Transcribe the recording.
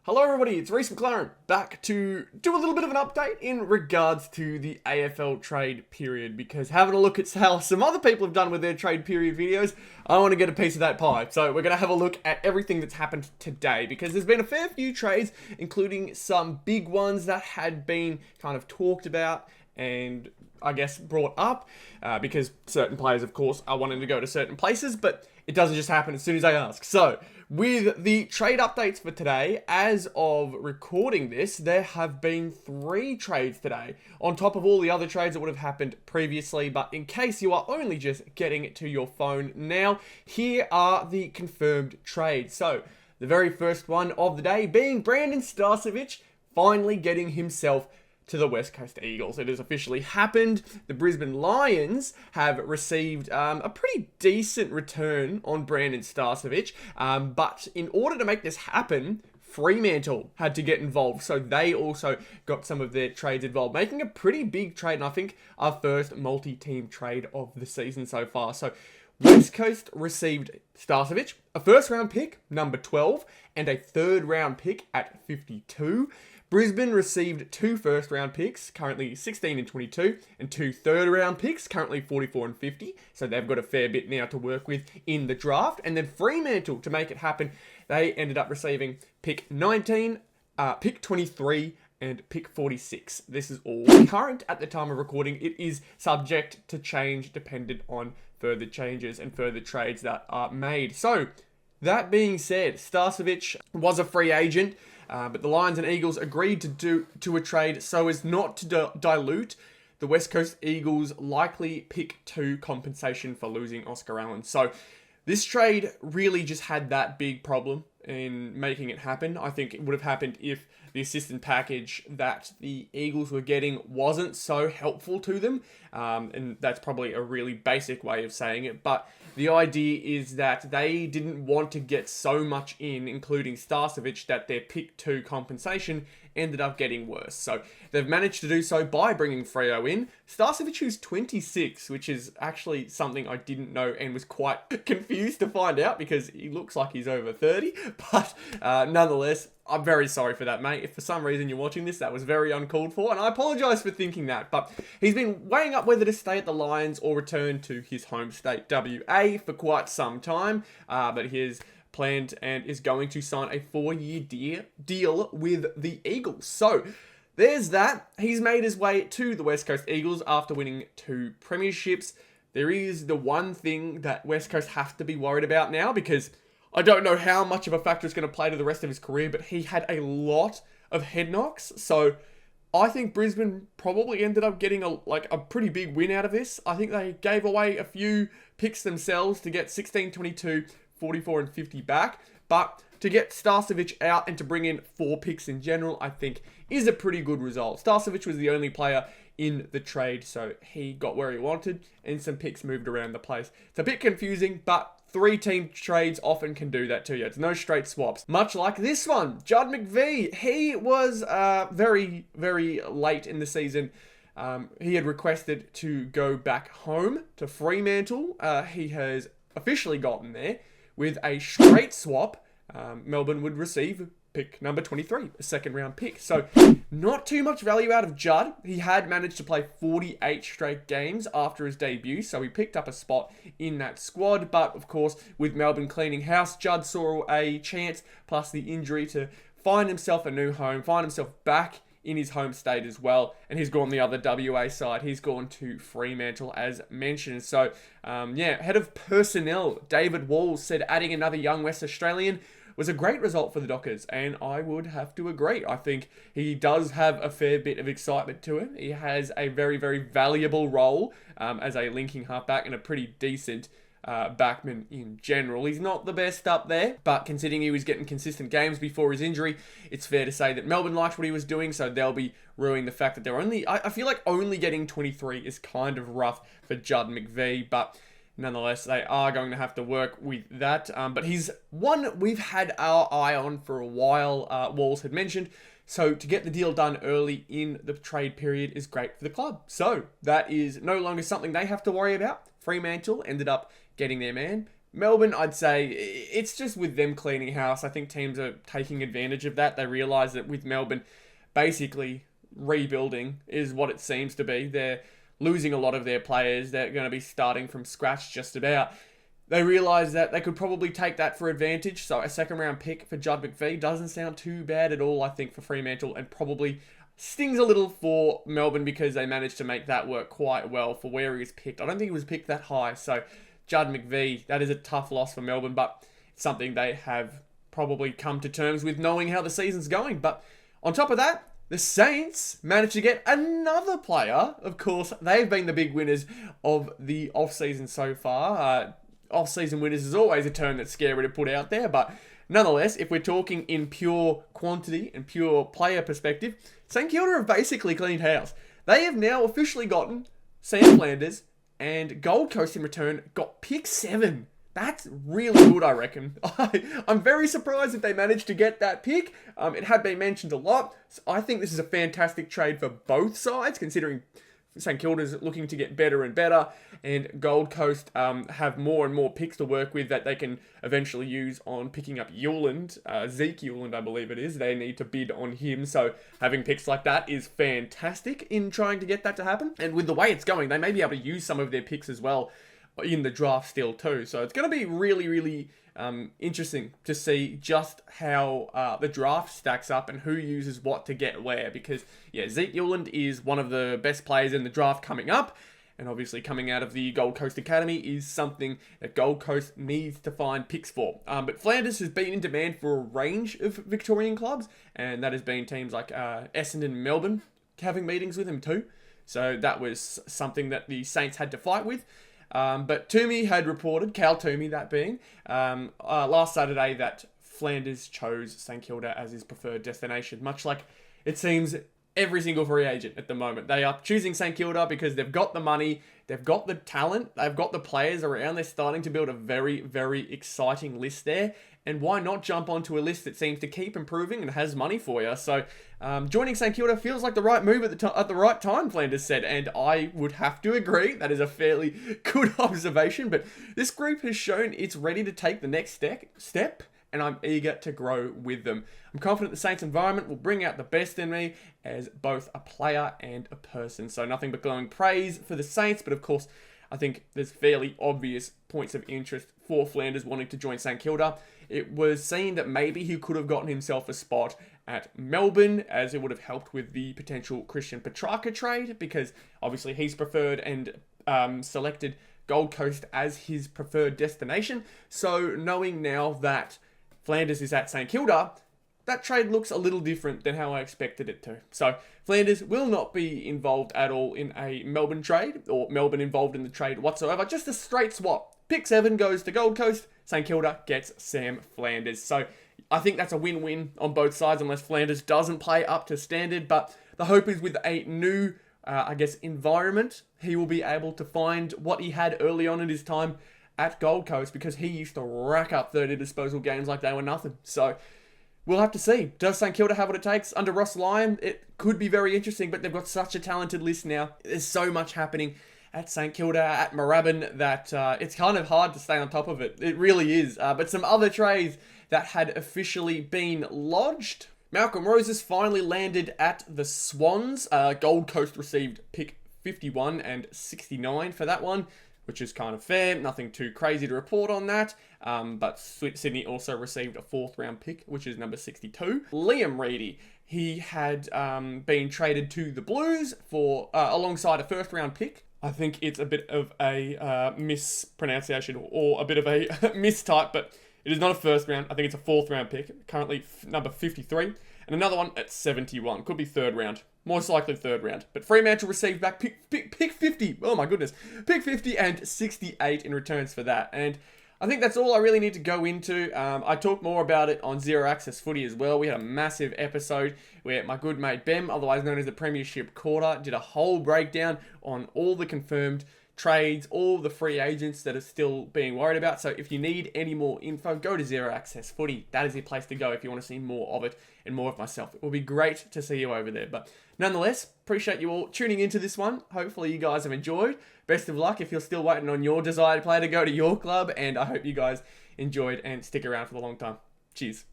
Hello everybody, it's Rhys McLaren, back to do a little bit of an update in regards to the AFL trade period, because having a look at how some other people have done with their trade period videos, I want to get a piece of that pie. So we're going to have a look at everything that's happened today, because there's been a fair few trades, including some big ones that had been kind of talked about and I guess brought up, because certain players, of course, are wanting to go to certain places, but it doesn't just happen as soon as I ask. So, with the trade updates for today, as of recording this, there have been 3 trades today, on top of all the other trades that would have happened previously. But in case you are only just getting it to your phone now, here are the confirmed trades. So, the very first one of the day being Brandon Starcevic finally getting himself to the West Coast Eagles. It has officially happened. The Brisbane Lions have received a pretty decent return on Brandon Starcevic, but in order to make this happen, Fremantle had to get involved, so they also got some of their trades involved, making a pretty big trade, and I think our first multi-team trade of the season so far. So West Coast received Starcevic, a first-round pick, number 12, and a third-round pick at 52. Brisbane received 2 first-round picks, currently 16 and 22, and 2 third-round picks, currently 44 and 50. So they've got a fair bit now to work with in the draft. And then Fremantle, to make it happen, they ended up receiving pick 19, pick 23, and pick 46. This is all current at the time of recording. It is subject to change dependent on further changes and further trades that are made. So, that being said, Starcevic was a free agent. But the Lions and Eagles agreed to a trade so as not to dilute the West Coast Eagles' likely pick 2 compensation for losing Oscar Allen. So this trade really just had that big problem in making it happen. I think it would have happened if the assistant package that the Eagles were getting wasn't so helpful to them. And that's probably a really basic way of saying it. But the idea is that they didn't want to get so much in, including Starcevic, that their pick 2 compensation ended up getting worse. So they've managed to do so by bringing Freo in. Starcevic, who's 26, which is actually something I didn't know and was quite confused to find out because he looks like he's over 30. But nonetheless, I'm very sorry for that, mate. If for some reason you're watching this, that was very uncalled for, and I apologise for thinking that. But he's been weighing up whether to stay at the Lions or return to his home state, WA, for quite some time. But he has planned and is going to sign a 4-year deal with the Eagles. So there's that. He's made his way to the West Coast Eagles after winning 2 premierships. There is the one thing that West Coast have to be worried about now, because I don't know how much of a factor it's going to play to the rest of his career, but he had a lot of head knocks. So I think Brisbane probably ended up getting a pretty big win out of this. I think they gave away a few picks themselves to get 16, 22, 44 and 50 back. But to get Starcevic out and to bring in 4 picks in general, I think is a pretty good result. Starcevic was the only player in the trade, so he got where he wanted, and some picks moved around the place. It's a bit confusing, but 3-team trades often can do that to you. It's no straight swaps. Much like this one, Judd McVee. He was very, very late in the season. He had requested to go back home to Fremantle. He has officially gotten there with a straight swap. Melbourne would receive pick number 23, a second-round pick. So, not too much value out of Judd. He had managed to play 48 straight games after his debut, so he picked up a spot in that squad. But, of course, with Melbourne cleaning house, Judd saw a chance, plus the injury, to find himself a new home, find himself back in his home state as well, and he's gone the other WA side. He's gone to Fremantle, as mentioned. So, head of personnel, David Walls, said adding another young West Australian was a great result for the Dockers, and I would have to agree. I think he does have a fair bit of excitement to him. He has a very, very valuable role as a linking halfback and a pretty decent backman in general. He's not the best up there, but considering he was getting consistent games before his injury, it's fair to say that Melbourne liked what he was doing, so they'll be ruining the fact that they're I feel like only getting 23 is kind of rough for Judd McVee, but nonetheless, they are going to have to work with that. But he's one we've had our eye on for a while, Walls had mentioned. So to get the deal done early in the trade period is great for the club. So that is no longer something they have to worry about. Fremantle ended up getting their man, Melbourne, I'd say it's just with them cleaning house. I think teams are taking advantage of that. They realise that with Melbourne, basically rebuilding is what it seems to be. They're losing a lot of their players. They're going to be starting from scratch just about. They realise that they could probably take that for advantage. So a second round pick for Judd McVie doesn't sound too bad at all, I think, for Fremantle, and probably stings a little for Melbourne because they managed to make that work quite well for where he was picked. I don't think he was picked that high. So Judd McVie, that is a tough loss for Melbourne, but it's something they have probably come to terms with, knowing how the season's going. But on top of that, the Saints managed to get another player. Of course, they've been the big winners of the off-season so far. Off-season winners is always a term that's scary to put out there, but nonetheless, if we're talking in pure quantity and pure player perspective, St Kilda have basically cleaned house. They have now officially gotten Sam Flanders, and Gold Coast in return got pick 7. That's really good, I reckon. I'm very surprised if they managed to get that pick. It had been mentioned a lot. So I think this is a fantastic trade for both sides, considering St Kilda's looking to get better and better, and Gold Coast have more and more picks to work with that they can eventually use on picking up Euland, Zeke Euland, I believe it is. They need to bid on him, so having picks like that is fantastic in trying to get that to happen. And with the way it's going, they may be able to use some of their picks as well in the draft still too. So it's going to be really, really interesting to see just how the draft stacks up and who uses what to get where. Because, yeah, Zeke Euland is one of the best players in the draft coming up. And obviously coming out of the Gold Coast Academy is something that Gold Coast needs to find picks for. But Flanders has been in demand for a range of Victorian clubs. And that has been teams like Essendon, Melbourne having meetings with him too. So that was something that the Saints had to fight with. But Toomey had reported, Cal Toomey that being, last Saturday that Flanders chose St Kilda as his preferred destination, much like it seems every single free agent at the moment. They are choosing St Kilda because they've got the money, they've got the talent, they've got the players around, they're starting to build a very, very exciting list there. And why not jump onto a list that seems to keep improving and has money for you? So joining St Kilda feels like the right move at the right time, Flanders said. And I would have to agree. That is a fairly good observation. But this group has shown it's ready to take the next step. And I'm eager to grow with them. I'm confident the Saints environment will bring out the best in me as both a player and a person. So nothing but glowing praise for the Saints. But of course, I think there's fairly obvious points of interest for Flanders wanting to join St Kilda. It was seen that maybe he could have gotten himself a spot at Melbourne, as it would have helped with the potential Christian Petrarca trade, because obviously he's preferred and selected Gold Coast as his preferred destination. So knowing now that Flanders is at St Kilda, that trade looks a little different than how I expected it to. So Flanders will not be involved at all in a Melbourne trade, or Melbourne involved in the trade whatsoever. Just a straight swap. Pick 7 goes to Gold Coast. St Kilda gets Sam Flanders. So I think that's a win-win on both sides, unless Flanders doesn't play up to standard. But the hope is with a new, environment, he will be able to find what he had early on in his time at Gold Coast, because he used to rack up 30 disposal games like they were nothing. So we'll have to see. Does St Kilda have what it takes? Under Ross Lyon, it could be very interesting, but they've got such a talented list now. There's so much happening at St Kilda, at Moorabbin, that it's kind of hard to stay on top of it. It really is. But some other trades that had officially been lodged. Malcolm Roses finally landed at the Swans. Gold Coast received pick 51 and 69 for that one, which is kind of fair. Nothing too crazy to report on that. But Sydney also received a 4th round pick, which is number 62. Liam Reedy, he had been traded to the Blues for alongside a 1st round pick. I think it's a bit of a mispronunciation or a bit of a mistype, but it is not a 1st round. I think it's a 4th round pick, currently number 53. And another one at 71. Could be 3rd round. Most likely 3rd round. But Fremantle received back pick 50. Oh my goodness. Pick 50 and 68 in returns for that. And I think that's all I really need to go into. I talked more about it on Zero Access Footy as well. We had a massive episode where my good mate Bem, otherwise known as the Premiership Quarter, did a whole breakdown on all the confirmed trades, all the free agents that are still being worried about. So if you need any more info, go to Zero Access Footy. That is your place to go if you want to see more of it and more of myself. It will be great to see you over there. But nonetheless, appreciate you all tuning into this one. Hopefully you guys have enjoyed. Best of luck if you're still waiting on your desired player to go to your club. And I hope you guys enjoyed and stick around for the long time. Cheers.